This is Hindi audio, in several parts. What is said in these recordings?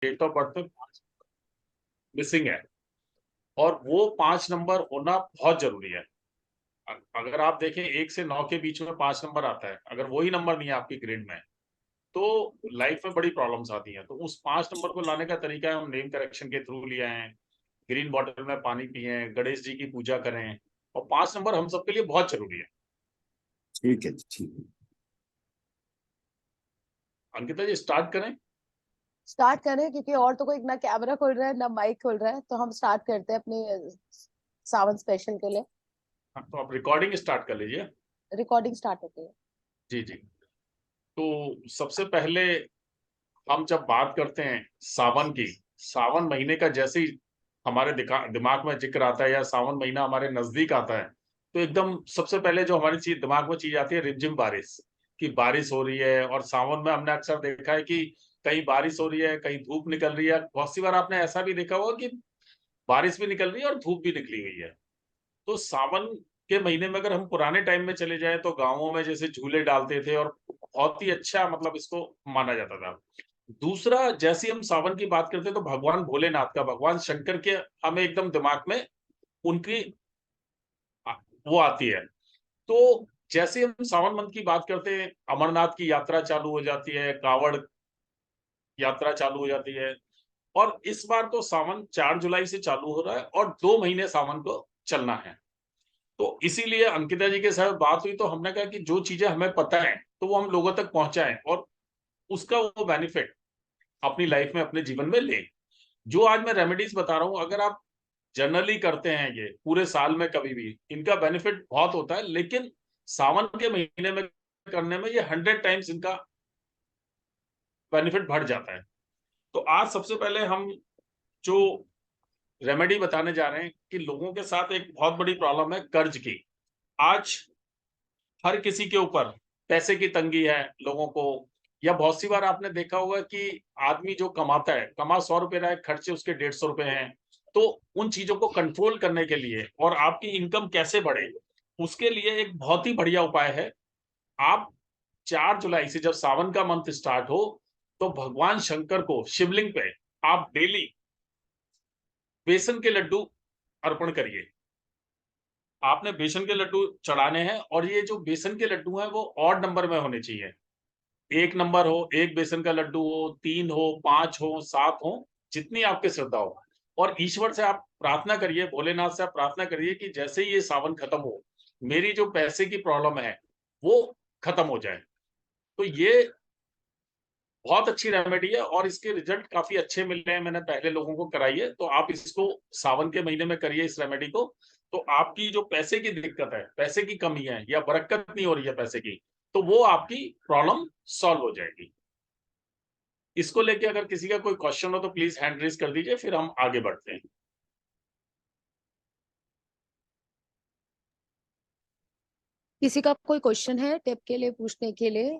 डेट ऑफ बर्थ में 5 मिसिंग है, और वो 5 नंबर होना बहुत जरूरी है। अगर आप देखें 1 से 9 के बीच में 5 नंबर आता है, अगर वही नंबर नहीं है आपकी ग्रिड में, तो लाइफ में बड़ी प्रॉब्लम्स आती हैं। तो उस 5 नंबर को लाने का तरीका है, हम नेम करेक्शन के थ्रू लिया है, ग्रीन बॉटल में पानी पिए, गणेश जी की पूजा करें, और 5 नंबर हम सबके लिए बहुत जरूरी है। ठीक है, ठीक है। अंकिता जी स्टार्ट करें? स्टार्ट करें, क्योंकि और तो कोई ना कैमरा खुल रहा है ना माइक खुल रहा है, तो हम स्टार्ट करते हैं अपने सावन स्पेशल के लिए। हाँ, तो आप रिकॉर्डिंग स्टार्ट कर लीजिए। रिकॉर्डिंग स्टार्ट होती है। जी जी। तो सबसे पहले हम जब बात करते हैं सावन की, सावन महीने का जैसे ही हमारे दिमाग में जिक्र आता है, या सावन महीना हमारे नजदीक आता है, तो एकदम सबसे पहले जो हमारी चीज दिमाग में चीज आती है, रिमझिम बारिश, कि बारिश हो रही है। और सावन में हमने अक्सर देखा है कि कहीं बारिश हो रही है, कहीं धूप निकल रही है। बहुत सी बार आपने ऐसा भी देखा होगा कि बारिश भी निकल रही है और धूप भी निकली हुई है। तो सावन के महीने में अगर हम पुराने टाइम में चले जाएं, तो गांवों में जैसे झूले डालते थे, और बहुत ही अच्छा मतलब इसको माना जाता था। दूसरा, जैसे हम सावन की बात करते हैं, तो भगवान भोलेनाथ का, भगवान शंकर के हमें एकदम दिमाग में उनकी वो आती है। तो जैसे हम सावन मंथ की बात करते हैं, अमरनाथ की यात्रा चालू हो जाती है, कांवड़ यात्रा चालू हो जाती है। और इस बार तो सावन 4 जुलाई से चालू हो रहा है, और 2 महीने सावन को चलना है। तो इसीलिए अंकिता जी के साथ बात हुई, तो हमने कहा कि जो चीजें हमें पता है तो वो हम लोगों तक पहुंचाएं, और उसका वो बेनिफिट अपनी लाइफ में, अपने जीवन में लें। जो आज मैं रेमेडीज बता रहा हूं, अगर आप जनरली करते हैं ये पूरे साल में कभी भी, इनका बेनिफिट बहुत होता है, लेकिन सावन के महीने में करने में ये 100 टाइम्स इनका बेनिफिट बढ़ जाता है। तो आज सबसे पहले हम जो रेमेडी बताने जा रहे हैं, कि लोगों के साथ एक बहुत बड़ी प्रॉब्लम है कर्ज की। आज हर किसी के ऊपर पैसे की तंगी है लोगों को। या बहुत सी बार आपने देखा होगा कि आदमी जो कमाता है, कमा 100 रुपए रहा है, खर्चे उसके 150 रुपए हैं। तो उन चीजों को कंट्रोल करने के लिए, और आपकी इनकम कैसे बढ़े, उसके लिए एक बहुत ही बढ़िया उपाय है। आप 4 जुलाई से जब सावन का मंथ स्टार्ट हो, तो भगवान शंकर को शिवलिंग पे आप डेली बेसन के लड्डू अर्पण करिए। आपने बेसन के लड्डू चढ़ाने हैं, और ये जो बेसन के लड्डू हैं वो ऑड नंबर में होने चाहिए। 1 नंबर हो, 1 बेसन का लड्डू हो, 3 हो, 5 हो, 7 हो, जितनी आपकी श्रद्धा हो। और ईश्वर से आप प्रार्थना करिए, भोलेनाथ से आप प्रार्थना करिए कि जैसे ही ये सावन खत्म हो, मेरी जो पैसे की प्रॉब्लम है वो खत्म हो जाए। तो ये बहुत अच्छी रेमेडी है, और इसके रिजल्ट काफी अच्छे मिल रहे हैं। मैंने पहले लोगों को कराई है, तो आप इसको सावन के महीने में करिए इस रेमेडी को। तो आपकी जो पैसे की दिक्कत है, पैसे की कमी है, या बरकत नहीं हो रही है पैसे की, तो वो आपकी प्रॉब्लम सॉल्व हो जाएगी। इसको लेके अगर किसी का कोई क्वेश्चन हो तो प्लीज हैंड रेज कर दीजिए, फिर हम आगे बढ़ते हैं। किसी का कोई क्वेश्चन है टिप के लिए पूछने के लिए?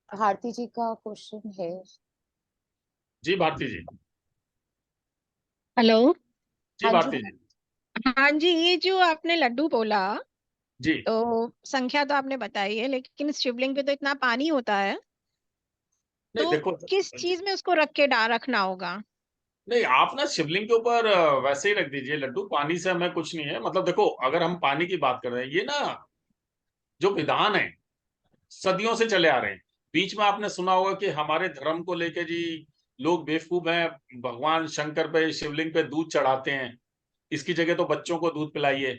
भारती जी का क्वेश्चन है। जी भारती जी। हेलो। जी हाँ जी। भारती जी। हाँ जी, ये जो आपने लड्डू बोला, जी तो संख्या तो आपने बताई है, लेकिन शिवलिंग पे तो इतना पानी होता है, नहीं तो देखो, किस चीज में उसको रख के रखना होगा? नहीं आप ना शिवलिंग के ऊपर वैसे ही रख दीजिए लड्डू, पानी से हमें कुछ नहीं है। मतलब देखो, अगर हम पानी की बात कर रहे हैं, ये ना जो विधान है सदियों से चले आ रहे हैं। बीच में आपने सुना होगा कि हमारे धर्म को लेके जी लोग बेवकूफ हैं, भगवान शंकर पे शिवलिंग पे दूध चढ़ाते हैं, इसकी जगह तो बच्चों को दूध पिलाइए।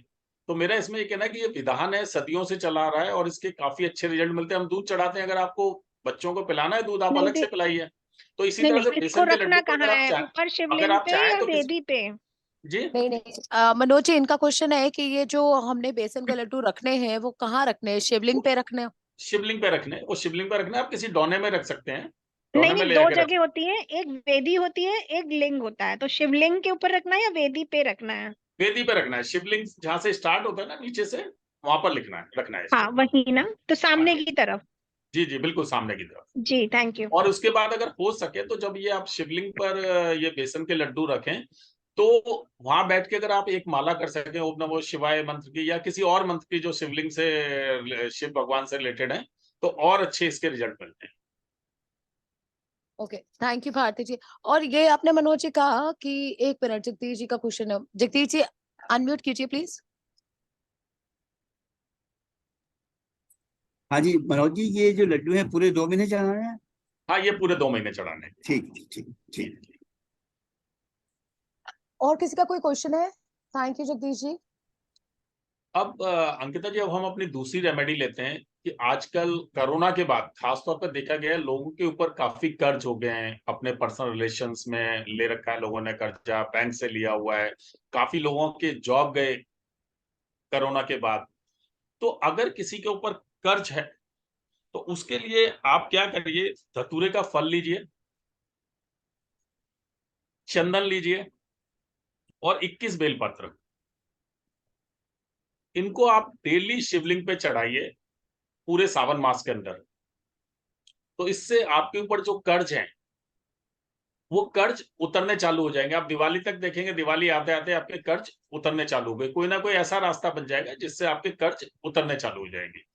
तो मेरा इसमें ये कहना है कि ये विधान है, सदियों से चला आ रहा है, और इसके काफी अच्छे रिजल्ट मिलते हैं। हम दूध चढ़ाते हैं, अगर आपको बच्चों को पिलाना है दूध, आप नहीं अलग से नहीं पिलाइए। तो इसी नहीं तरह से नहीं, इसको बेसन के रखना लड्डू को कहाँ अगर आप है, चाहें, ऊपर अगर शिवलिंग आप पे चाहें या तो किसी, वेदी पे? जी नहीं नहीं, मनोज जी, इनका क्वेश्चन है कि ये जो हमने बेसन के लड्डू रखने हैं वो कहाँ रखने हैं? शिवलिंग पे रखने हैं? शिवलिंग पे रखने, वो शिवलिंग पे रखने, आप किसी डोने में रख सकते हैं, नहीं डोने में नहीं, ले दो जाके रख। जगह होती है, एक वेदी होती है, एक लिंग होता है, तो शिवलिंग के ऊपर रखना है या वेदी पे रखना है? वेदी पे रखना है, शिवलिंग जहां से स्टार्ट होता है ना नीचे से, वहां पर लिखना है, रखना है हाँ इसको। वही ना, तो हाँ सामने जी। की तरफ। जी जी बिल्कुल सामने की तरफ। जी थैंक यू। और उसके बाद अगर हो सके तो जब ये आप शिवलिंग पर ये बेसन के लड्डू रखें, तो वहां बैठ के अगर आप एक माला कर सकें ओम नमो शिवाय मंत्र की या किसी और मंत्र की जो शिवलिंग से शिव भगवान से रिलेटेड है, तो और अच्छे इसके रिजल्ट मिलते हैं। ओके, थैंक यू भारती जी। और ये आपने मनोज जी कहा कि 1 मिनट, जगदीश जी का क्वेश्चन है। जगदीश जी अनम्यूट कीजिए प्लीज। हाँ जी मनोज जी, ये जो लड्डू हैं पूरे 2 महीने चढ़ाना है? हाँ, ये पूरे 2 महीने चढ़ाने हैं। ठीक ठीक ठीक। और किसी का कोई क्वेश्चन है? थैंक यू जगदीश जी। अब अंकिता जी, अब हम अपनी दूसरी रेमेडी लेते हैं कि आजकल कोरोना के बाद खासतौर पर देखा गया है लोगों के ऊपर काफी कर्ज हो गए हैं, अपने पर्सनल रिलेशंस में ले रखा है लोगों ने कर्जा, बैंक से लिया हुआ है, काफी लोगों के जॉब गए कोरोना के बाद। तो अगर किसी के ऊपर कर्ज है तो उसके लिए आप क्या करिए, धतूरे का फल लीजिए, चंदन लीजिए और 21 बेलपत्र, इनको आप डेली शिवलिंग पे चढ़ाइए पूरे सावन मास के अंदर। तो इससे आपके ऊपर जो कर्ज है वो कर्ज उतरने चालू हो जाएंगे। आप दिवाली तक देखेंगे, दिवाली आते आते आपके कर्ज उतरने चालू हो गए, कोई ना कोई ऐसा रास्ता बन जाएगा जिससे आपके कर्ज उतरने चालू हो जाएंगे।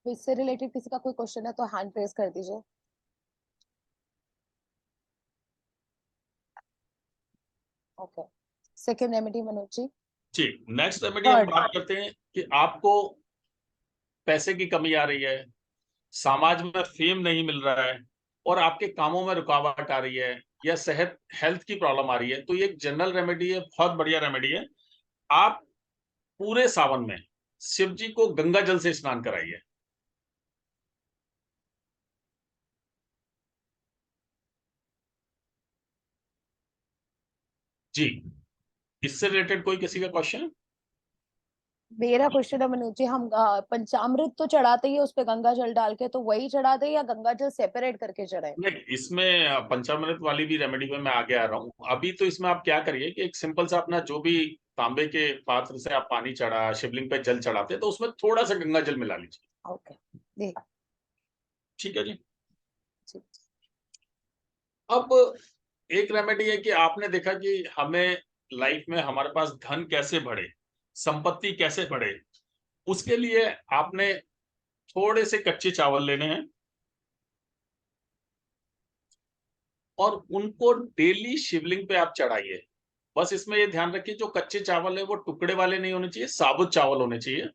इससे रिलेटेड किसी का कोई क्वेश्चन है तो हैंड रेज कर दीजिए। Okay, second remedy Manoj ji. जी, नेक्स्ट रेमेडी हम थर्ड। बात करते हैं कि आपको पैसे की कमी आ रही है, समाज में फेम नहीं मिल रहा है और आपके कामों में रुकावट आ रही है या सेहत हेल्थ की प्रॉब्लम आ रही है, तो ये एक जनरल रेमेडी है, बहुत बढ़िया रेमेडी है। आप पूरे सावन में शिव जी को गंगा जल से स्नान कराइए। जी, इससे रिलेटेड कोई किसी का क्वेश्चन? मेरा क्वेश्चन है मनोज जी, हम पंचामृत तो चढ़ाते ही है उस पे गंगा जल डाल के, तो वही चढ़ाते हैं या गंगा जल सेपरेट करके चढ़ाए? नहीं, इसमें पंचामृत वाली भी रेमेडी में मैं आगे आ रहा हूँ। अभी तो इसमें आप क्या करिए कि एक सिंपल सा अपना जो भी तांबे के पात्र से आप पानी चढ़ा शिवलिंग पे जल चढ़ाते हैं तो उसमें थोड़ा सा गंगा जल मिला लीजिए। ओके जी। ठीक है जी। ठीक। अब एक रेमेडी है कि आपने देखा कि हमें लाइफ में हमारे पास धन कैसे बढ़े, संपत्ति कैसे बढ़े, उसके लिए आपने थोड़े से कच्चे चावल लेने हैं और उनको डेली शिवलिंग पे आप चढ़ाइए। बस इसमें ये ध्यान रखिए जो कच्चे चावल है वो टुकड़े वाले नहीं होने चाहिए, साबुत चावल होने चाहिए,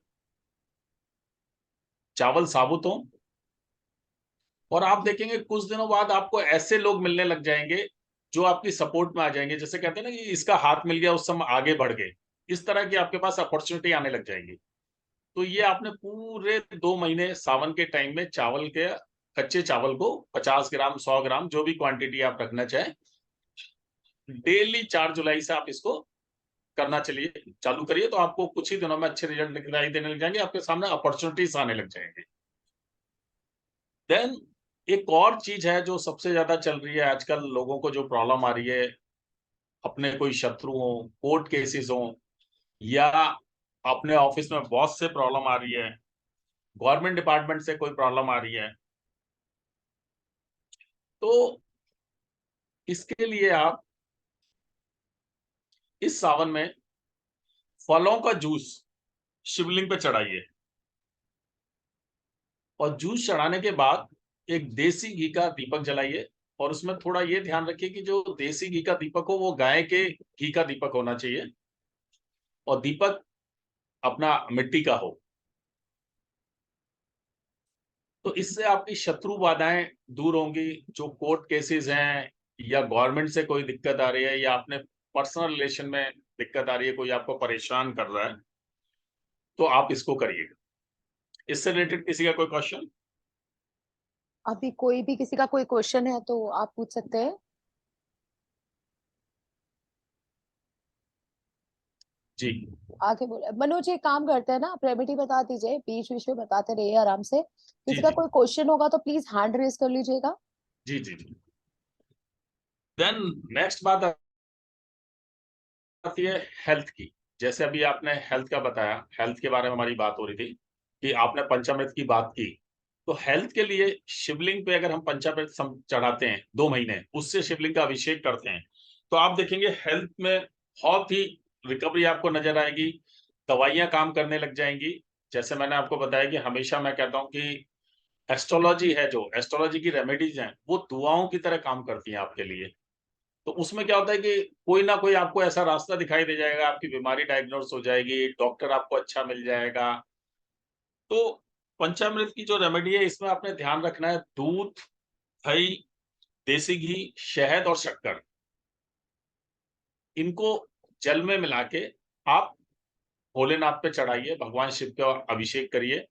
चावल साबुत हो। और आप देखेंगे कुछ दिनों बाद आपको ऐसे लोग मिलने लग जाएंगे जो आपकी सपोर्ट में आ जाएंगे, जैसे कहते हैं ना कि इसका हाथ मिल गया उस समय आगे बढ़ गए, इस तरह की आपके पास अपॉर्चुनिटी आने लग जाएगी। तो ये आपने पूरे 2 महीने सावन के टाइम में चावल के कच्चे चावल को 50 ग्राम 100 ग्राम जो भी क्वांटिटी आप रखना चाहें, डेली 4 जुलाई से आप इसको करना चलिए चालू करिए, तो आपको कुछ ही दिनों में अच्छे रिजल्ट दिखाई देने लग जाएंगे, आपके सामने अपॉर्चुनिटीज आने लग जाएंगे। देन एक और चीज है जो सबसे ज्यादा चल रही है आजकल, लोगों को जो प्रॉब्लम आ रही है, अपने कोई शत्रु हो, कोर्ट केसेस हो, या अपने ऑफिस में बॉस से प्रॉब्लम आ रही है, गवर्नमेंट डिपार्टमेंट से कोई प्रॉब्लम आ रही है, तो इसके लिए आप इस सावन में फलों का जूस शिवलिंग पे चढ़ाइए और जूस चढ़ाने के बाद एक देसी घी का दीपक जलाइए। और उसमें थोड़ा ये ध्यान रखिए कि जो देसी घी का दीपक हो वो गाय के घी का दीपक होना चाहिए और दीपक अपना मिट्टी का हो। तो इससे आपकी शत्रु बाधाएं दूर होंगी, जो कोर्ट केसेस हैं या गवर्नमेंट से कोई दिक्कत आ रही है या अपने पर्सनल रिलेशन में दिक्कत आ रही है, कोई आपको परेशान कर रहा है, तो आप इसको करिएगा। इससे रिलेटेड किसी का कोई क्वेश्चन? अभी कोई भी किसी का कोई क्वेश्चन है तो आप पूछ सकते हैं। जी आगे बोले मनोज, एक काम करते हैं ना, आप रेमेडी बता दीजिए, बीच बीच में बताते रहिए आराम से। जी किसी का जी कोई क्वेश्चन होगा तो प्लीज हैंड रेज कर लीजिएगा। जी जी जी। देन नेक्स्ट बात आती है हेल्थ की। जैसे अभी आपने हेल्थ का बताया, हेल्थ के बारे में हमारी बात हो रही थी कि आपने पंचामृत की बात की, तो हेल्थ के लिए शिवलिंग पे अगर हम पंचामृत चढ़ाते हैं 2 महीने, उससे शिवलिंग का अभिषेक करते हैं, तो आप देखेंगे हेल्थ में बहुत ही रिकवरी आपको नजर आएगी, दवाइयां काम करने लग जाएंगी। जैसे मैंने आपको बताया कि हमेशा मैं कहता हूँ कि एस्ट्रोलॉजी है, जो एस्ट्रोलॉजी की रेमेडीज हैं, वो दुआओं की तरह काम करती हैं आपके लिए। तो उसमें क्या होता है कि कोई ना कोई आपको ऐसा रास्ता दिखाई दे जाएगा, आपकी बीमारी डायग्नोस हो जाएगी, डॉक्टर आपको अच्छा मिल जाएगा। तो पंचामृत की जो रेमेडी है, इसमें आपने ध्यान रखना है दूध, दही, देसी घी, शहद और शक्कर, इनको जल में मिला के आप भोलेनाथ पे चढ़ाइए, भगवान शिव का अभिषेक करिए।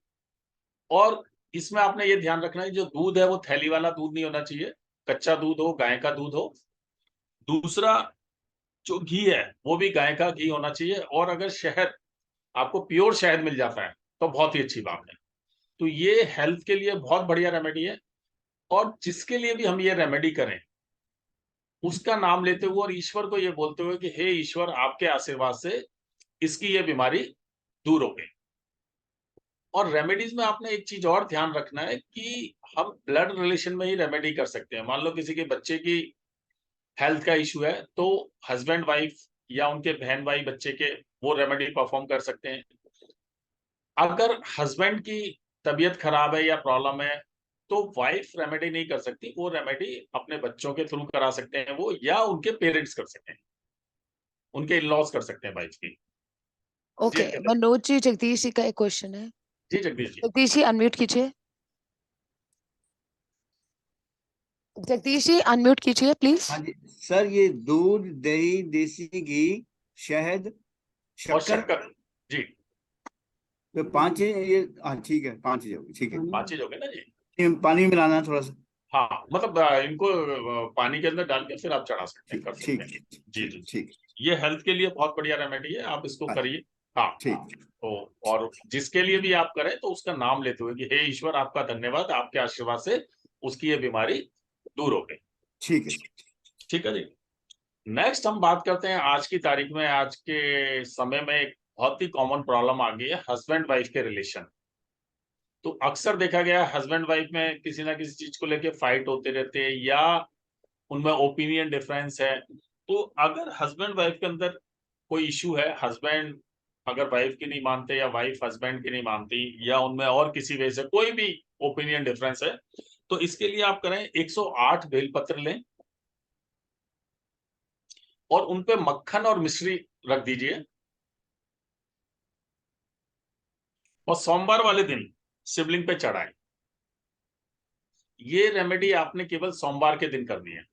और इसमें आपने ये ध्यान रखना है जो दूध है वो थैली वाला दूध नहीं होना चाहिए, कच्चा दूध हो, गाय का दूध हो। दूसरा, जो घी है वो भी गाय का घी होना चाहिए, और अगर शहद आपको प्योर शहद मिल जाता है तो बहुत ही अच्छी बात है। तो ये हेल्थ के लिए बहुत बढ़िया रेमेडी है, और जिसके लिए भी हम ये रेमेडी करें उसका नाम लेते हुए और ईश्वर को ये बोलते हुए कि हे ईश्वर, आपके आशीर्वाद से इसकी ये बीमारी दूर हो गई। और रेमेडीज में आपने एक चीज और ध्यान रखना है कि हम ब्लड रिलेशन में ही रेमेडी कर सकते हैं। मान लो किसी के बच्चे की हेल्थ का इशू है, तो हस्बैंड वाइफ या उनके बहन भाई बच्चे के वो रेमेडी परफॉर्म कर सकते हैं। अगर हस्बैंड की तबीयत खराब है या प्रॉब्लम है, तो वाइफ रेमेडी नहीं कर सकती, वो रेमेडी अपने बच्चों के थ्रू करा सकते हैं वो, या उनके पेरेंट्स कर सकते हैं, उनके इन लॉज कर सकते हैं वाइफ की। ओके, मनोज जी, जगदीश जी का एक क्वेश्चन है। जी जगदीश जी। जगदीश जी अनम्यूट कीजिए। जगदीश जी अनम्यूट कीजिए प्लीज। हाँ जी सर, ये दूध, दही, देसी घी, शहद, और शक्कर, शक्कर जी, तो 5 ये, हाँ ठीक है, 5 चीज होगी, ठीक है। 5 चीज हो गए ना जी। ये पानी मिलाना है थोड़ा सा। हाँ, मतलब इनको पानी के अंदर डाल के फिर आप चढ़ा सकते हैं, ठीक कर सकते ठीक हैं। ठीक जी जी, ठीक ये हेल्थ के लिए बहुत बढ़िया रेमेडी है, आप इसको हाँ, करिए। हाँ ठीक तो, और जिसके लिए भी आप करें तो उसका नाम लेते हुए कि हे ईश्वर, आपका धन्यवाद, आपके आशीर्वाद से उसकी ये बीमारी दूर हो गई। ठीक है। ठीक है जी। नेक्स्ट हम बात करते हैं आज की तारीख में, आज के समय में एक बहुत ही कॉमन प्रॉब्लम आ गई है, हस्बैंड वाइफ के रिलेशन। तो अक्सर देखा गया हस्बैंड वाइफ में किसी ना किसी चीज को लेके फाइट होते रहते हैं, या उनमें ओपिनियन डिफरेंस है। तो अगर हस्बैंड वाइफ के अंदर कोई इशू है, हस्बैंड अगर वाइफ की नहीं मानते या वाइफ हस्बैंड की नहीं मानती, या उनमें और किसी वजह से कोई भी ओपिनियन डिफरेंस है, तो इसके लिए आप करें 108 बेलपत्र लें और उनपे मक्खन और मिश्री रख दीजिए, और सोमवार वाले दिन शिवलिंग पे चढ़ाएं। ये रेमेडी आपने केवल सोमवार के दिन करनी है।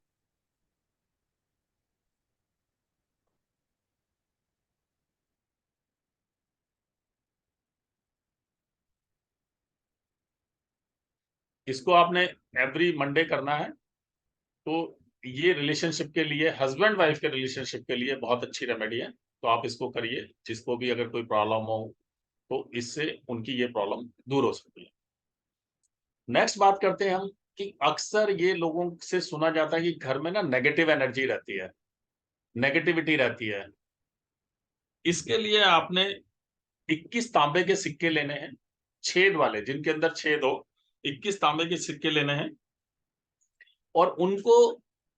इसको आपने एवरी मंडे करना है। तो ये रिलेशनशिप के लिए, हस्बैंड वाइफ के रिलेशनशिप के लिए बहुत अच्छी रेमेडी है, तो आप इसको करिए। जिसको भी अगर कोई प्रॉब्लम हो तो इससे उनकी ये प्रॉब्लम दूर हो सकती है। नेक्स्ट बात करते हैं हम कि अक्सर ये लोगों से सुना जाता है कि घर में ना नेगेटिव एनर्जी रहती है, नेगेटिविटी रहती है। इसके लिए आपने 21 तांबे के सिक्के लेने हैं, छेद वाले, जिनके अंदर छेद हो। 21 तांबे के सिक्के लेने हैं और उनको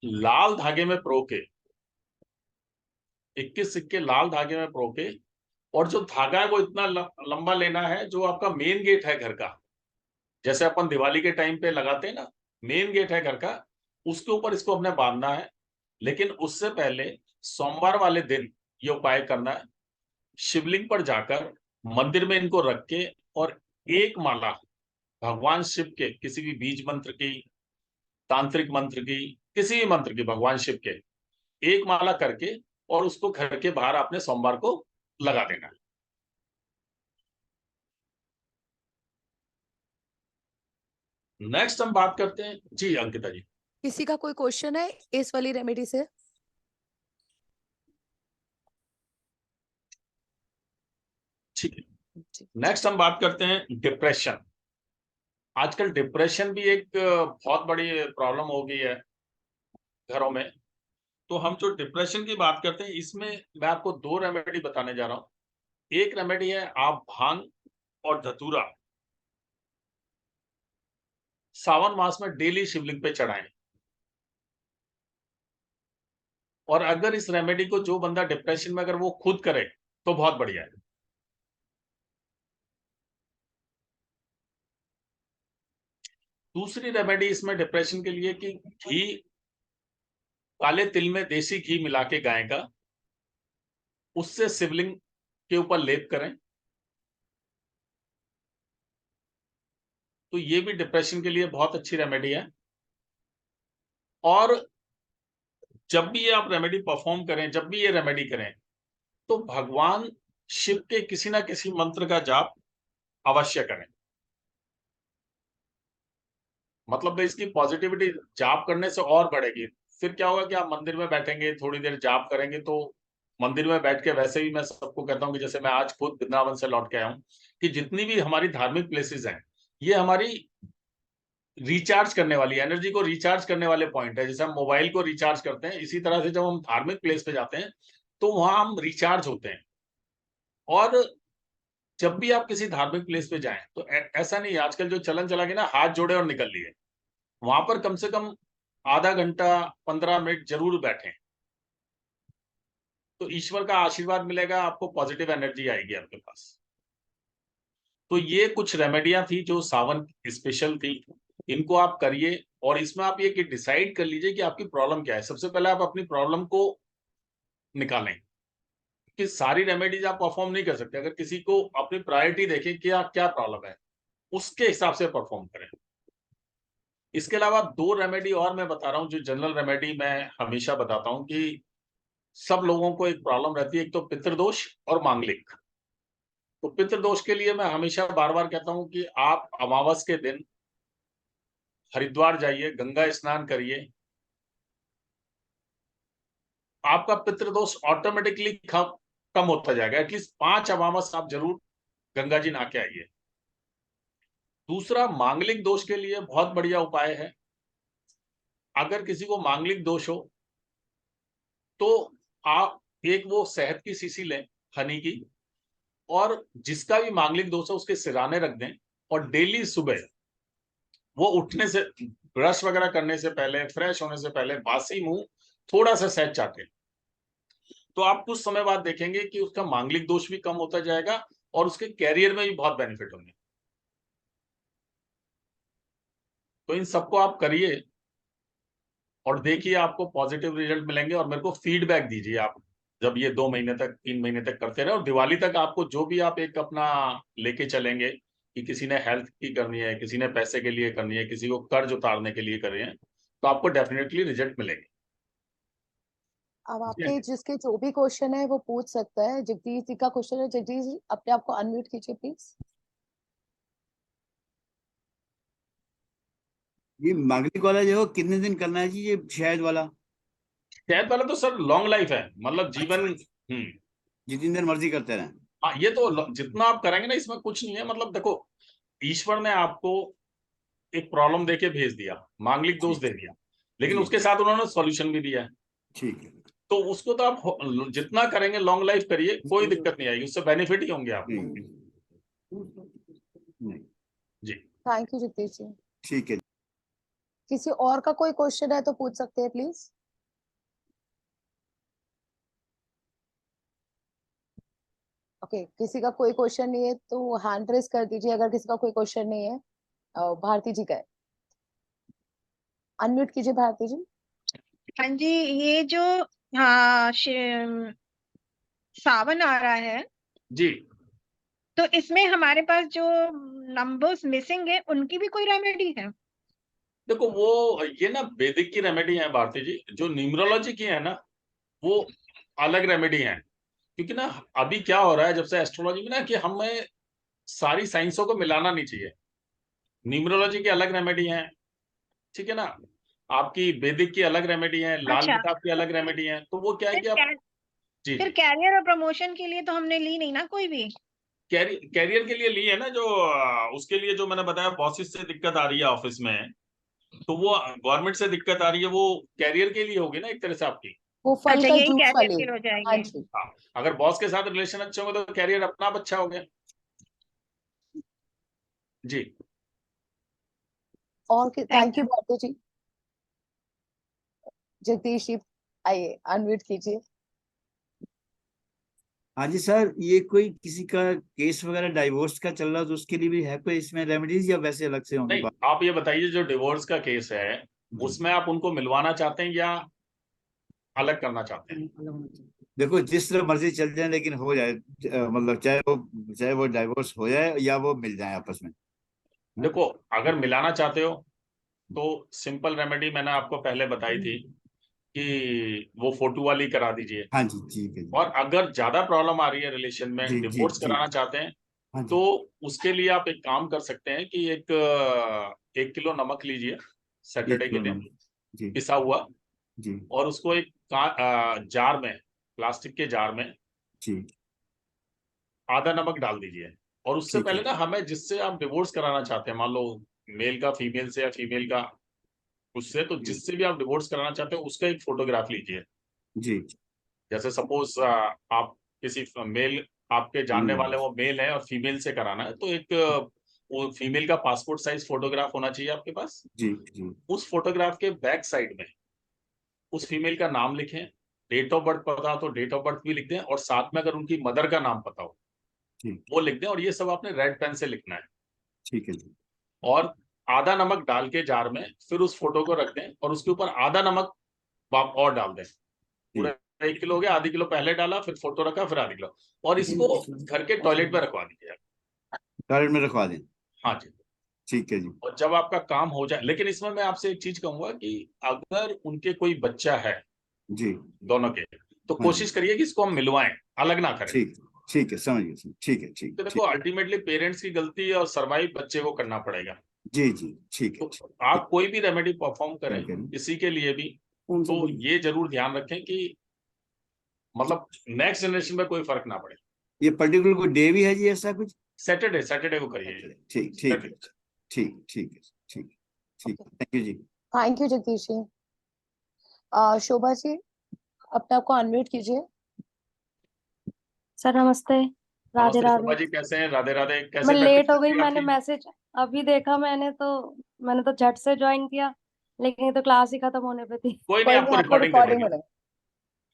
लाल धागे में परो के, 21 सिक्के लाल धागे में परो के, और जो धागा है वो इतना लंबा लेना है जो आपका मेन गेट है घर का, जैसे अपन दिवाली के टाइम पे लगाते हैं ना, मेन गेट है घर का, उसके ऊपर इसको हमने बांधना है। लेकिन उससे पहले सोमवार वाले दिन ये उपाय करना है। शिवलिंग पर जाकर मंदिर में इनको रख के, और एक माला भगवान शिव के किसी भी बीज मंत्र की, तांत्रिक मंत्र की, किसी भी मंत्र की, भगवान शिव के एक माला करके, और उसको घर के बाहर आपने सोमवार को लगा देना है। नेक्स्ट हम बात करते हैं जी, अंकिता जी। किसी का कोई क्वेश्चन है इस वाली रेमेडी से? ठीक है, जी। नेक्स्ट हम बात करते हैं डिप्रेशन। आजकल डिप्रेशन भी एक बहुत बड़ी प्रॉब्लम हो गई है घरों में। तो हम जो डिप्रेशन की बात करते हैं, इसमें मैं आपको 2 रेमेडी बताने जा रहा हूं। एक रेमेडी है, आप भांग और धतूरा सावन मास में डेली शिवलिंग पे चढ़ाएं। और अगर इस रेमेडी को जो बंदा डिप्रेशन में अगर वो खुद करे तो बहुत बढ़िया है। दूसरी रेमेडी इसमें डिप्रेशन के लिए कि घी, काले तिल में देसी घी मिला के गाय का, उससे शिवलिंग के ऊपर लेप करें, तो ये भी डिप्रेशन के लिए बहुत अच्छी रेमेडी है। और जब भी ये आप रेमेडी परफॉर्म करें, जब भी ये रेमेडी करें, तो भगवान शिव के किसी ना किसी मंत्र का जाप अवश्य करें। मतलब इसकी पॉजिटिविटी जाप करने से और बढ़ेगी। फिर क्या होगा कि आप मंदिर में बैठेंगे, थोड़ी देर जाप करेंगे, तो मंदिर में बैठ के वैसे भी मैं सबको कहता हूँ कि जैसे मैं आज खुद वृंदावन से लौट के आया हूँ, कि जितनी भी हमारी धार्मिक प्लेसेस हैं, ये हमारी रिचार्ज करने वाली, एनर्जी को रिचार्ज करने वाले पॉइंट है। जैसे हम मोबाइल को रिचार्ज करते हैं, इसी तरह से जब हम धार्मिक प्लेस पे जाते हैं तो वहां हम रिचार्ज होते हैं। और जब भी आप किसी धार्मिक प्लेस पे जाएं तो ऐसा नहीं, आजकल जो चलन चला गया ना, हाथ जोड़े और निकल लिए, वहां पर कम से कम आधा घंटा 15 मिनट जरूर बैठें, तो ईश्वर का आशीर्वाद मिलेगा, आपको पॉजिटिव एनर्जी आएगी आपके पास। तो ये कुछ रेमेडियां थी जो सावन स्पेशल थी, इनको आप करिए। और इसमें आप ये डिसाइड कर लीजिए कि आपकी प्रॉब्लम क्या है। सबसे पहले आप अपनी प्रॉब्लम को निकालें, कि सारी रेमेडीज आप परफॉर्म नहीं कर सकते। अगर किसी को अपनी प्रायोरिटी देखें कि आप क्या प्रॉब्लम है, उसके हिसाब से परफॉर्म करें। इसके अलावा 2 रेमेडी और मैं बता रहा हूं, जो जनरल रेमेडी मैं हमेशा बताता हूं कि सब लोगों को एक प्रॉब्लम रहती है, एक तो पितृदोष और मांगलिक। तो पितृदोष के लिए मैं हमेशा बार बार कहता हूं कि आप अमावस के दिन हरिद्वार जाइए, गंगा स्नान करिए, आपका पितृदोष ऑटोमेटिकली कम होता जाएगा। एटलीस्ट 5 अमावस आप जरूर गंगा जी नहा के आइए। दूसरा, मांगलिक दोष के लिए बहुत बढ़िया उपाय है। अगर किसी को मांगलिक दोष हो तो आप एक वो शहद की शीशी लें, हनी की, और जिसका भी मांगलिक दोष है उसके सिराने रख दें, और डेली सुबह वो उठने से, ब्रश वगैरह करने से पहले, फ्रेश होने से पहले, बासी मुंह थोड़ा सा शहद चाटें। तो आप कुछ समय बाद देखेंगे कि उसका मांगलिक दोष भी कम होता जाएगा और उसके कैरियर में भी बहुत बेनिफिट होंगे। तो इन सबको आप करिए और देखिए, आपको पॉजिटिव रिजल्ट मिलेंगे। और मेरे को फीडबैक दीजिए आप, जब ये 2 महीने तक, 3 महीने तक करते रहे, और दिवाली तक आपको जो भी आप एक अपना लेके चलेंगे, कि किसी ने हेल्थ की करनी है, किसी ने पैसे के लिए करनी है, किसी को कर्ज उतारने के लिए कर रहे हैं, तो आपको डेफिनेटली रिजल्ट मिलेंगे। अब आपके जिसके जो भी क्वेश्चन है वो पूछ सकता है। जगदीश जी का क्वेश्चन है। जगदीश जी, अपने आप को अनम्यूट कीजिए प्लीज। ये मांगलिक वाला जो है कितने दिन करना है जी, ये शहद वाला? शहद वाला तो सर लॉन्ग लाइफ है, मतलब जीवन। जितनी देर मर्जी करते रहें। हाँ, ये तो जितना आप करेंगे ना, इसमें कुछ नहीं है। मतलब देखो, ईश्वर ने आपको एक प्रॉब्लम देके भेज दिया, मांगलिक दोष दे दिया, लेकिन जी। उसके साथ उन्होंने सॉल्यूशन भी दिया है। ठीक है। तो उसको तो आप जितना करेंगे, लॉन्ग लाइफ करिए, कोई दिक्कत नहीं आएगी, उससे बेनिफिट ही होंगे आपको। नहीं। जी, थैंक यू जगदीश जी। ठीक है। किसी और का कोई क्वेश्चन है तो पूछ सकते हैं प्लीज। ओके, किसी का कोई क्वेश्चन नहीं है तो हैंड रेस कर दीजिए। अगर किसी का कोई क्वेश्चन नहीं है, भारती जी का है। अनम्यूट कीजिए भारती जी। हाँ जी, ये जो हाँ सावन आ रहा है, जी। तो इसमें हमारे पास जो नंबर्स मिसिंग है उनकी भी कोई रेमेडी है? देखो, वो ये ना वैदिक की रेमेडी है भारती जी। जो न्यूमरोलॉजी की है ना, वो अलग रेमेडी है। क्योंकि ना अभी क्या हो रहा है, जब से एस्ट्रोलॉजी में ना, कि हमें सारी साइंसों को मिलाना नहीं चाहिए। न्यूमरोलॉजी की अलग रेमेडी है, ठीक है ना, आपकी वैदिक की अलग रेमेडी है, लाल अच्छा, किताब की अलग रेमेडी है। तो वो क्या है फिर कि आप, जी फिर जी, कैरियर और प्रमोशन के लिए तो हमने ली नहीं ना कोई भी? कैरियर के लिए ली है ना, जो उसके लिए जो मैंने बताया, बॉसेस से दिक्कत आ रही है ऑफिस में, तो वो गवर्नमेंट से दिक्कत आ रही है, वो कैरियर के लिए होगी ना एक तरह से आपकी। वो फल अच्छा, का यही जूस कैरियर वाली। के लिए हो हाँ जाएंगे? जी। हाँ, अगर बॉस के साथ रिलेशन अच्छे होंगे तो कैरियर अपना आप अच्छा हो गया। जी। और Thank थैंक यू भारती जी। जगदीश जी आइए, अनम्यूट कीजिए। हाँ जी सर, ये कोई किसी का केस वगैरह डाइवोर्स का चल रहा, तो उसके लिए भी है कोई इसमें रेमेडीज, या वैसे अलग से होंगी नहीं, बात? आप ये बताइए, जो डिवोर्स का केस है जी। उसमें आप उनको मिलवाना चाहते हैं या अलग करना चाहते हैं? देखो, जिस तरह मर्जी चल जाए, लेकिन हो जाए, मतलब चाहे वो डाइवोर्स हो जाए या वो मिल जाए आपस में। देखो, अगर मिलाना चाहते हो तो सिंपल रेमेडी मैंने आपको पहले बताई थी कि वो फोटो वाली करा दीजिए। हाँ जी, ठीक है जी। और अगर ज्यादा प्रॉब्लम आ रही है रिलेशन में, जी जी डिवोर्स जी। कराना चाहते हैं, हाँ जी। तो उसके लिए आप एक काम कर सकते हैं कि 1 किलो नमक लीजिए 1 सैटरडे के किलो दिन, नमक। जी पिसा हुआ, जी और उसको एक जार में, प्लास्टिक के जार में जी। आधा नमक डाल दीजिए। और उससे ठीक है पहले ना, हमें जिससे आप डिवोर्स कराना चाहते हैं, मान लो मेल का फीमेल से या फीमेल का उससे, तो जी जिससे भी आप डिवोर्स कराना चाहते हैं उसका एक फोटोग्राफ लीजिए। जी। जैसे सपोज आप किसी मेल, आपके जानने वाले वो मेल है और फीमेल से कराना है, तो एक वो फीमेल का पासपोर्ट साइज फोटोग्राफ होना चाहिए आपके पास। जी जी। उस फोटोग्राफ के बैक साइड में उस फीमेल का नाम लिखें, डेट ऑफ बर्थ पता हो तो डेट ऑफ बर्थ भी लिख दें, और साथ में अगर उनकी मदर का नाम पता हो ठीक। वो लिख दें, और ये सब आपने रेड पेन से लिखना है। ठीक है जी। और आधा नमक डाल के जार में फिर उस फोटो को रख दें, और उसके ऊपर आधा नमक आप और डाल दें। जी। पूरा 1 किलो हो गया, आधी किलो पहले डाला, फिर फोटो रखा, फिर आधी किलो, और इसको घर के टॉयलेट में रखवा दीजिए। टॉयलेट में रखवा दें। हाँ जी। ठीक है जी। और जब आपका काम हो जाए, लेकिन इसमें मैं आपसे एक चीज कहूंगा कि अगर उनके कोई बच्चा है जी। दोनों के, तो हाँ जी। कोशिश करिए कि इसको हम मिलवाएं, अलग ना करें। ठीक। ठीक है, समझ गया, ठीक है, ठीक तो देखो, ठीक। अल्टीमेटली पेरेंट्स की गलती है और सर्वाइव बच्चे को करना पड़ेगा। जी जी, ठीक है, तो ठीक। आप कोई भी रेमेडी परफॉर्म करें ठीक है। किसी के लिए भी, तो ये जरूर ध्यान रखें कि मतलब नेक्स्ट जनरेशन में कोई फर्क ना पड़े। ये पर्टिकुलर कोई डे भी है जी, ऐसा कुछ? सैटरडे सैटरडे को करिए ये। ठीक, ठीक है, सैटरडे। ठीक, ठीक है, ठीक, ठीक, थैंक यू जी। Thank you Jagdish ji. शोभा जी, अपने आप को अनम्यूट कीजिए। सर नमस्ते। राधे नमस्ते शोभा राधे। जी, कैसे हैं? राधे राधे। मैं कैसे प्रैक्टिस लेट हो चल गई, रही है मैंने आपकी? मैसेज अभी देखा, मैंने तो झट से ज्वाइन किया, लेकिन ये तो क्लास ही खत्म होने पे थी। कोई नहीं, कोई नहीं, आपको आपको रिकॉर्डिंग दे रिकॉर्डिंग देंगे। मिले।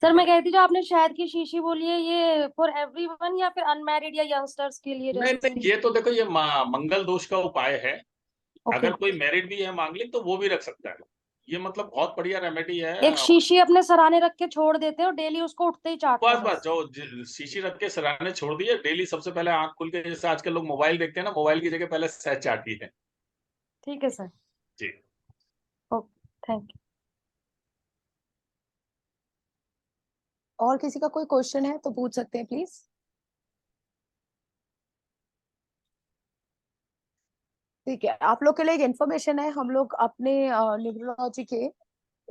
सर मैं कह रही थी, जो आपने शहद की शीशी बोली है, ये फॉर एवरीवन या फिर अनमैरिड या यंगस्टर्स के लिए नहीं जैसे? नहीं, ये तो देखो, ये मंगल दोष का उपाय है। ओके। अगर कोई मैरिड भी है मांगलिक, तो वो भी रख सकता है। ये मतलब बहुत बढ़िया रेमेडी है। एक शीशी अपने सराने रख के छोड़ देते हैं और डेली उसको उठते ही चाटना बस है बस, बस। जो शीशी रख के सराहने छोड़ दिए, डेली सबसे पहले आंख खुल के, जैसे आजकल लोग मोबाइल देखते हैं ना, मोबाइल की जगह पहले सहज चाटी है। ठीक है सर। जी। Okay, thank you. और किसी का कोई क्वेश्चन है तो पूछ सकते हैं प्लीज। ठीक है, आप लोग के लिए एक इन्फॉर्मेशन है, हम लोग अपने न्यूरोलॉजी के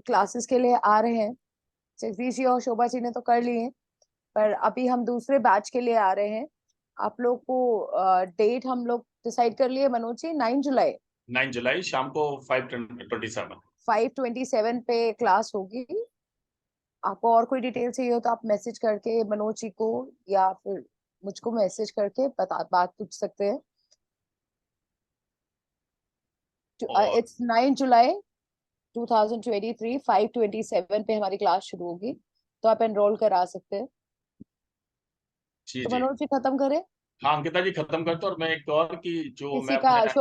क्लासेस के लिए आ रहे हैं। जगदीश जी और शोभा जी ने तो कर लिए हैं, पर अभी हम दूसरे बैच के लिए आ रहे हैं। आप लोग को डेट हम लोग डिसाइड कर लिए मनोज जी, 9 जुलाई। 9 जुलाई शाम को 5:27। 5:27 पे क्लास होगी। आपको और कोई डिटेल चाहिए हो तो आप मैसेज करके मनोज जी को या फिर मुझको मैसेज करके बात पूछ सकते हैं। और इट्स 9 जुलाई 2023, 5:27 पे हमारी क्लास शुरू होगी, तो आप एनरोल करा सकते हैं। जी तो जी। मनोज जी खत्म करें। हाँ अंकिता जी, खत्म करते। और मैं एक और कि जो मैं किसी का, अपने,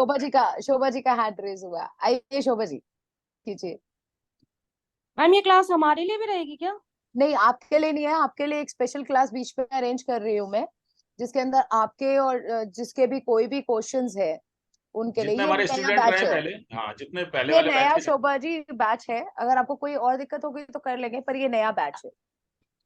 शोभा जी का हैंड रेज हुआ है। आइए शोभा जी, कीजिए। मैम ये क्लास हमारे लिए भी रहेगी क्या? नहीं, आपके लिए नहीं है, आपके लिए एक स्पेशल क्लास बीच में अरेंज कर रही हूँ मैं, जिसके अंदर आपके और जिसके भी कोई भी क्वेश्चंस है उनके लिए। जितने ये हमारे नया स्टूडेंट बैच रहे है, पहले, हाँ जितने पहले ये वाले बैच नया के, शोभा जी बैच है। अगर आपको कोई और दिक्कत होगी तो कर लेंगे, पर ये नया बैच है।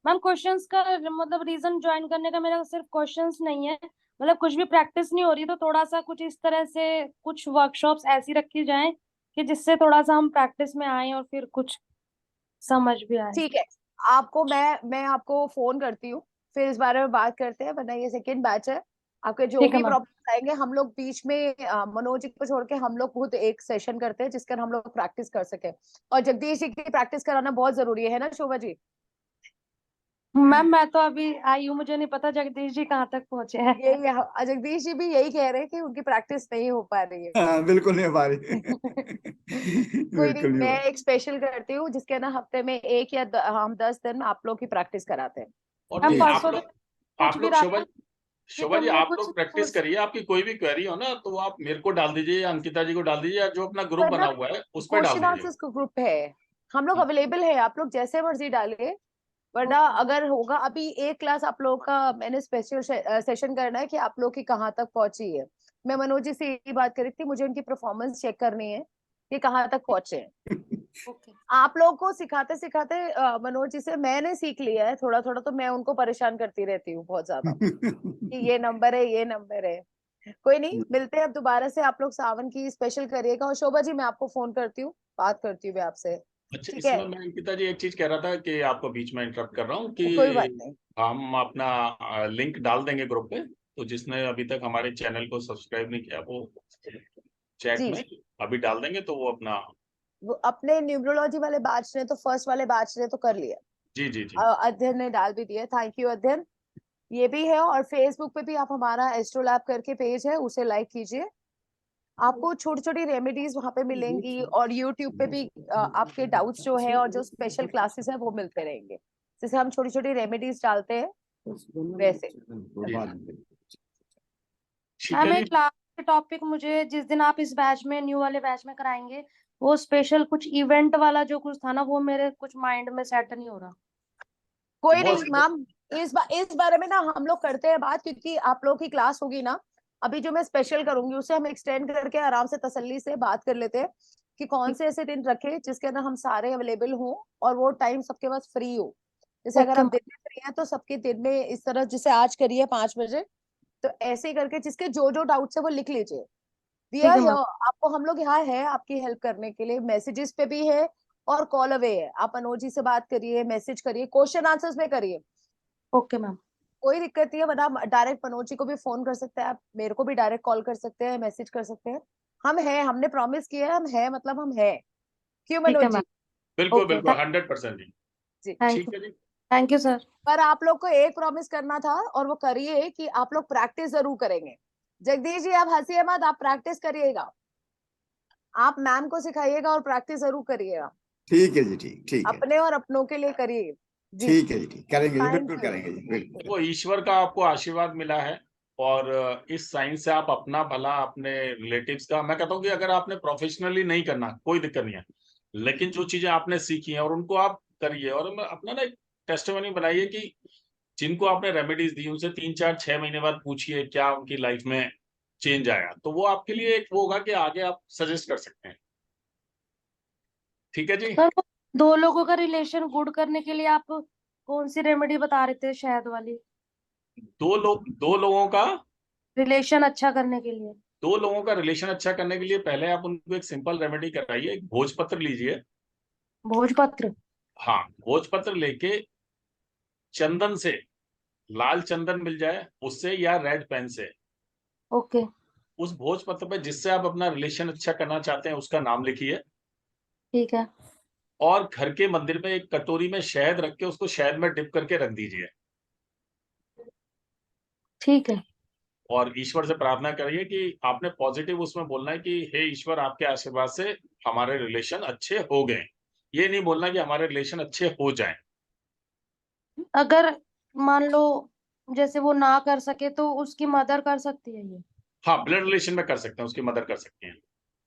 मैम क्वेश्चंस का मतलब रीजन ज्वाइन करने का मेरा सिर्फ क्वेश्चंस नहीं है, मतलब कुछ भी प्रैक्टिस नहीं हो रही, तो थोड़ा सा कुछ इस तरह से कुछ वर्कशॉप्स ऐसी रखी जाएं कि जिससे थोड़ा सा हम प्रैक्टिस में आए और फिर कुछ समझ भी आए। ठीक है, आपको मैं आपको फोन करती हूँ, फिर इस बारे में बात करते हैं, वरना ये सेकंड बैच है। आपके जो ठीक है भी मैम। प्रॉब्लम आएंगे, हम लोग बीच में मनोज जी को छोड़ के हम लोग खुद एक सेशन करते हैं, जिसकर हम लोग प्रैक्टिस कर सके। और जगदीश जी की प्रैक्टिस कराना बहुत जरूरी है ना शोभा जी? मैम मैं तो अभी आई हूँ, मुझे नहीं पता जगदीश जी कहाँ तक पहुंचे हैं। यही जगदीश जी भी यही कह रहे हैं कि उनकी प्रैक्टिस नहीं हो पा रही है। हाँ, बिल्कुल नहीं हो पा रही। कोई नहीं, बिल्कुल नहीं हो मैं पा एक स्पेशल करती हूँ जिसके ना हफ्ते में एक या हम 10 दिन आप लोग की प्रैक्टिस कराते हैं। और मैम नहीं, ठीक। परसों तो आप कुछ भी लोग रहा शोभा था कि शोभा जी, तुमने आप कुछ लोग प्रैक्टिस करिए। आपकी कोई भी क्वेरी हो ना तो आप मेरे को डाल दीजिए या अंकिता जी को डाल दीजिए, या जो अपना ग्रुप पर बना ना हुआ है उस पर डाल क्वेश्चन दीजिए। आंसर्स का ग्रुप है, हम लोग अवेलेबल है, आप लोग जैसे मर्जी डालिए। वरना Okay. अगर होगा अभी एक क्लास आप लोगों का मैंने स्पेशल सेशन करना है कि आप लोग की कहाँ तक पहुंची है। मैं मनोज जी से यही बात करी थी, मुझे उनकी परफॉर्मेंस चेक करनी है कि कहाँ तक पहुंचे हैं। ओके आप लोगों को सिखाते सिखाते मनोज जी से मैंने सीख लिया है थोड़ा थोड़ा, तो मैं उनको परेशान करती रहती हूँ बहुत ज्यादा कि ये नंबर है, ये नंबर है। कोई नहीं, मिलते हैं अब दोबारा से। आप लोग सावन की स्पेशल करिएगा, और शोभा जी मैं आपको फोन करती हूँ, बात करती हूँ मैं आपसे। अच्छा, ठीक है, इसमें मैं अंकिता जी एक चीज कह रहा था कि आपको बीच में इंटरप्ट कर रहा हूँ कि कोई बात नहीं। हम अपना लिंक डाल देंगे ग्रुप पे, तो जिसने अभी तक हमारे चैनल को सब्सक्राइब नहीं किया वो चैट जी में अभी डाल देंगे, तो वो अपना। वो अपने न्यूमरोलॉजी वाले बैच ने तो, फर्स्ट वाले बैच ने तो कर लिया। जी जी जी। अध्ययन ने डाल भी दिया, थैंक यू अध्ययन। ये भी है, और फेसबुक पे भी आप हमारा एस्ट्रोलैब करके पेज है, उसे लाइक कीजिए। आपको छोटी छोटी रेमेडीज वहां पे मिलेंगी, और यूट्यूब पे भी आपके डाउट्स जो है और जो स्पेशल क्लासेस है वो मिलते रहेंगे। जैसे हम छोटी छोटी रेमेडीज डालते हैं वैसे। ठीक मैम है एक जी। क्लास के टॉपिक मुझे जिस दिन आप इस बैच में, न्यू वाले बैच में कराएंगे, वो स्पेशल कुछ इवेंट वाला जो कुछ था ना, वो मेरे कुछ माइंड में सेट नहीं हो रहा। कोई वो नहीं मैम, इस बारे में ना हम लोग करते हैं बात, क्योंकि आप लोग की क्लास होगी ना अभी जो मैं स्पेशल करूंगी, उसे हम एक्सटेंड करके आराम से तसल्ली से बात कर लेते हैं कि कौन से ऐसे दिन रखे जिसके अंदर हम सारे अवेलेबल हों और वो टाइम सबके पास फ्री हो। जैसे अगर ओके आप दिन में फ्री हैं तो सबके दिन में इस तरह, जैसे आज करिए 5 बजे, तो ऐसे ही करके जिसके जो जो डाउट्स है वो लिख लीजिए। वी ठीक आर है मैम। आपको, हम लोग यहाँ है आपकी हेल्प करने के लिए, मैसेजेस पे भी है और कॉल अवे है। आप मनोज जी से बात करिए, मैसेज करिए, क्वेश्चन आंसर्स में करिए, ओके मैम। कोई दिक्कत नहीं है। वरना डायरेक्ट मनोज जी को भी फोन कर सकते हैं आप, मेरे को भी डायरेक्ट कॉल कर सकते हैं, मैसेज कर सकते हैं। हम है, हमने प्रॉमिस किया है, हम है मतलब हम है। क्यों ठीक मनोज है मैम। जी? बिल्कुल ओके, बिल्कुल 100% जी। जी। थैंक ठीक यू। है जी। Thank you sir. पर आप लोग को एक प्रॉमिस करना था, और वो करिए कि आप लोग प्रैक्टिस जरूर करेंगे। जगदीश जी आप हंसिए मत, आप प्रैक्टिस करिएगा, आप मैम को सिखाइएगा और प्रैक्टिस जरूर करिएगा। ठीक है जी, ठीक है। अपने और अपनों के लिए करिए जी। ठीक है जी, ठीक करेंगे जी, थैंक बिल्कुल यू। करेंगे जी, बिल्कुल। वो ईश्वर का आपको आशीर्वाद मिला है, और इस साइन से आप अपना भला, अपने रिलेटिव्स का, मैं कहता हूँ कि अगर आपने प्रोफेशनली नहीं करना कोई दिक्कत नहीं है, लेकिन जो चीजें आपने सीखी हैं और उनको आप करिए, और अपना ना एक टेस्टिमनी बनाइए कि जिनको आपने रेमेडीज दी उनसे 3 4 6 महीने बाद पूछिए क्या उनकी लाइफ में चेंज आया, तो वो आपके लिए एक वो होगा कि आगे आप सजेस्ट कर सकते हैं। ठीक है जी। सर वो दो लोगों का रिलेशन गुड करने के लिए आप कौन सी रेमेडी बता रहे थे, शहद वाली? दो लोगों का रिलेशन अच्छा करने के लिए। रिलेशन अच्छा करने के लिए पहले आप उनको एक सिंपल रेमेडी कराइए, एक भोजपत्र लीजिए। भोजपत्र। हाँ, भोजपत्र लेके चंदन से, लाल चंदन मिल जाए उससे या रेड पेन से, ओके। उस भोजपत्र पे जिससे आप अपना रिलेशन अच्छा करना चाहते हैं उसका नाम लिखिए, ठीक है। और घर के मंदिर में एक कटोरी में शहद रख के उसको शहद में डिप करके रख दीजिए, ठीक है। और ईश्वर से प्रार्थना करिए कि आपने पॉजिटिव उसमें बोलना है कि हे ईश्वर, आपके आशीर्वाद से हमारे रिलेशन अच्छे हो गए। ये नहीं बोलना कि हमारे रिलेशन अच्छे हो जाएं। अगर मान लो जैसे वो ना कर सके तो उसकी मदर कर सकती है ये? हाँ, ब्लड रिलेशन में कर सकते हैं, उसकी मदद कर सकते हैं।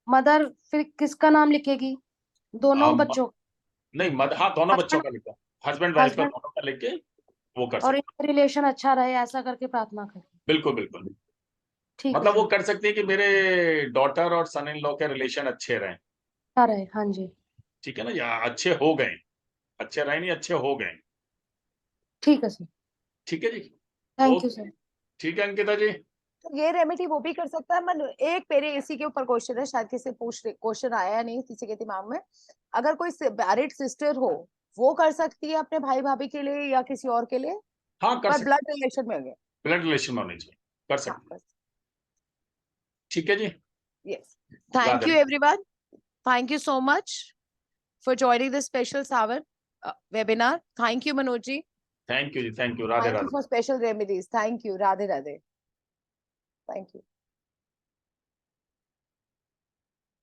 मदर फिर किसका नाम लिखेगी? दोनों हम बच्चों? नहीं, हाँ, दोनों बच्चों हस्बैंड? का लिखा, हस्बैंड वाइफ का हस्बैंड? दोनों का लिख के वो कर और सकते इनका रिलेशन अच्छा रहे ऐसा करके प्रार्थना करें? हैं। बिल्कुल बिल्कुल। ठीक है मतलब वो सर। कर सकते हैं कि मेरे डॉटर और सन इन लॉ के रिलेशन अच्छे रहें। अच्छा रहे, हाँ जी। ठीक है ना, या अच्छे हो गए, अच्छे रहे नहीं, अच्छे हो गए। ठीक है सर। ठीक है जी। Thank you okay. सर। ठीक है अंकिता जी। तो ये रेमेडी वो भी कर सकता है। मन एक मेरे इसी के ऊपर क्वेश्चन है, शायद किसी पूछ क्वेश्चन आया नहीं किसी के दिमाग में। अगर कोई मैरिड सिस्टर हो, वो कर सकती है अपने भाई भाभी के लिए या किसी और के लिए, हाँ, कर पर सकते, ब्लड रिलेशन में होंगे। ब्लड रिलेशन में होने चाहिए, कर हाँ सकते हैं। बस। ठीक है जी। Yes, thank Radhe. You everyone, thank you so much for joining this special Savan webinar. Thank you, Manoj ji. Thank you जी, thank you, Radhe Thank you Radhe. for special remedies. Thank you. Radhe Radhe. Thank you.